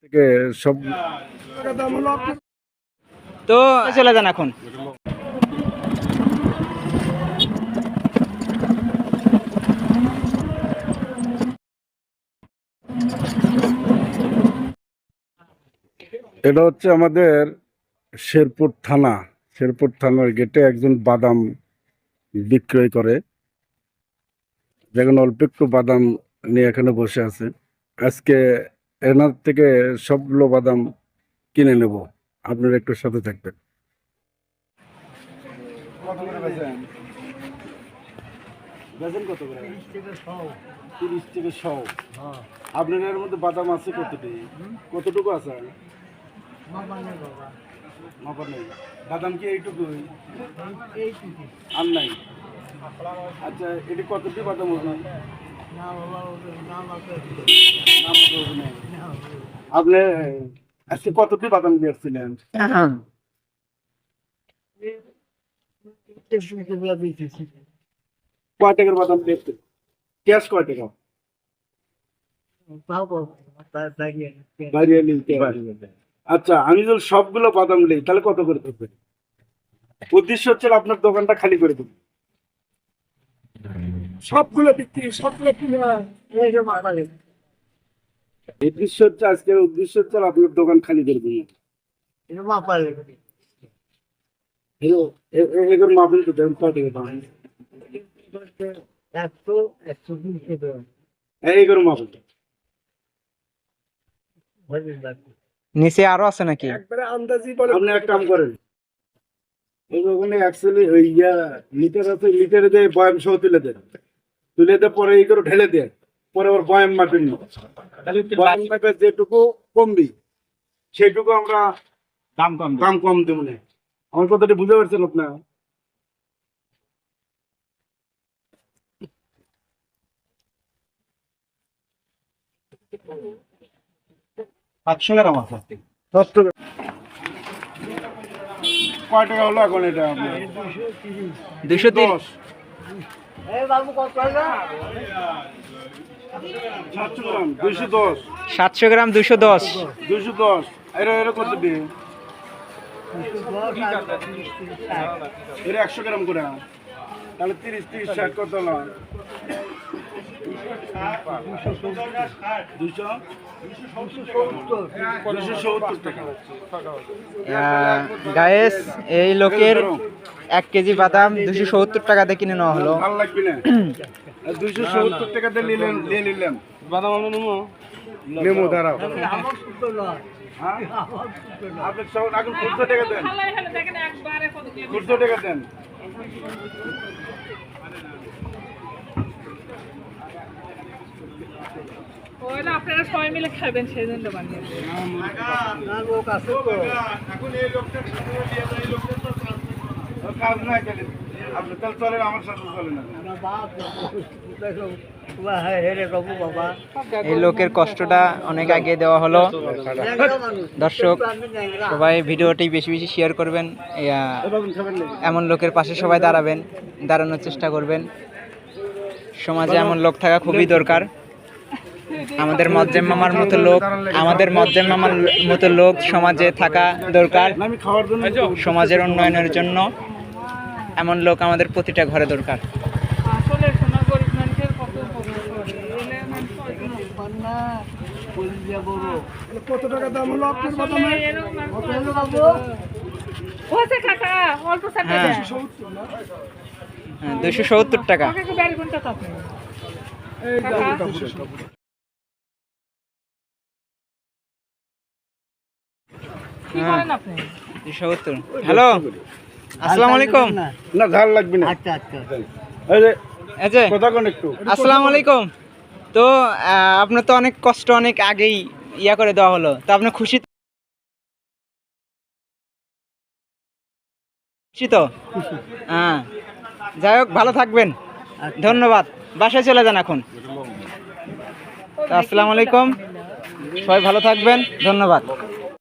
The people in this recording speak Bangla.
থেকে সব তো চলে যান এখন। এটা হচ্ছে আমাদের শেরপুর থানা। শেরপুর থানার গেটে একজন বাদাম বিক্রয় করে, যেখানে অল্প একটু বাদাম নিয়ে এখানে বসে আছে। আজকে এনার থেকে সবগুলো বাদাম কিনে নেব, আপনারা একটু সাথে থাকবেন। কত করে? 30 থেকে 100। আপনার এর মধ্যে বাদাম আছে কতটুকু আছে? মাপা নেই। বাদাম কি এইটুকুই আর নাই? আচ্ছা, এটি কতটি বাদাম হবে? আপনি আজকে কতটি বাদাম দিয়েছিলেন? কয় টাকার বাদাম দিয়েছেন? ক্যাশ কয় টাকা? বাইরে নিতে পারি। আচ্ছা, আমি যদি সবগুলো বাদাম নেই তাহলে কত করে থাকবে? উদ্দেশ্য হচ্ছে আপনার দোকানটা খালি করে দেবো। সবগুলো বিক্রি, সবগুলো উদ্দেশ্য হচ্ছে আজকের উদ্দেশ্য হচ্ছে আপনার দোকান খালি করে দেবো। এগুলো মাপেন তো দেন, কয় টাকা দাম? 100 এইগুলো মাপেন। নিচে আরো আছে নাকি? আপনি এক কাম করেন, ওখানে অ্যাকচুয়ালি ওই লিটার আছে, লিটারে দিয়ে বয়াম সহ তুলে দেন, তুলে দিয়ে পরে এই করে ঢেলে দেন, পরে আবার বয়াম মাপেন না। বয়াম মাপে যেটুকু কমবি সেটুকু আমরা দাম কম দেবো না। আমার কথাটা বুঝতে পারছেন আপনার? $500 গ্রাম আছে। 10 টাকা। কয় টাকা হলো এখন এটা আপনার? 230। 700 গ্রাম 210। 700 গ্রাম 210। 210 এরা কত দিয়ে? এরা 100 গ্রাম করে, তাহলে 30 60 কত হলো? 270 টাকা। গায়েস, এই লোকের 1 কেজি বাদাম 270 টাকাতে কিনে নেওয়া হলো। ভালো লাগবে না? 270 টাকাতে নিলাম বাদাম। আমরা নেমো দাঁড়াও। হ্যাঁ, আপনি সব আগে 400 টাকা দেন, 400 টাকা দেন। আপনারা সবাই মিলে খাবেন, সেই জন্য বানিয়েছি। কাজ নাই গেলে আপনি তাহলে চলেন, আমার সাথে চলেন। এই লোকের কষ্টটা অনেক আগে দেওয়া হলো। দর্শক সবাই ভিডিওটি বেশি বেশি শেয়ার করবেন, এমন লোকের পাশে সবাই দাঁড়ানোর চেষ্টা করবেন। সমাজে এমন লোক থাকা খুবই দরকার। আমাদের মজ্জেম মামার মতো লোক সমাজে থাকা দরকার। সমাজের উন্নয়নের জন্য এমন লোক আমাদের প্রতিটা ঘরে দরকার। আসলে সোনা গরিব মানুষের কত কত টাকা দাম হলো আপনার বাদামের? অল্প হ্যাঁ, 270 টাকা। হ্যালো, আসসালামু আলাইকুম। না, ঝাল লাগবে না। আচ্ছা আচ্ছা। এই যে কথা কোন একটু। আসসালামু আলাইকুম। তো আপনার তো অনেক কষ্ট অনেক আগেই করে দেওয়া হলো, তো আপনি খুশি তো? হ্যাঁ, যাই হোক, ভালো থাকবেন, ধন্যবাদ। বাসায় চলে যান এখন। আসসালামু আলাইকুম, সবাই ভালো থাকবেন, ধন্যবাদ।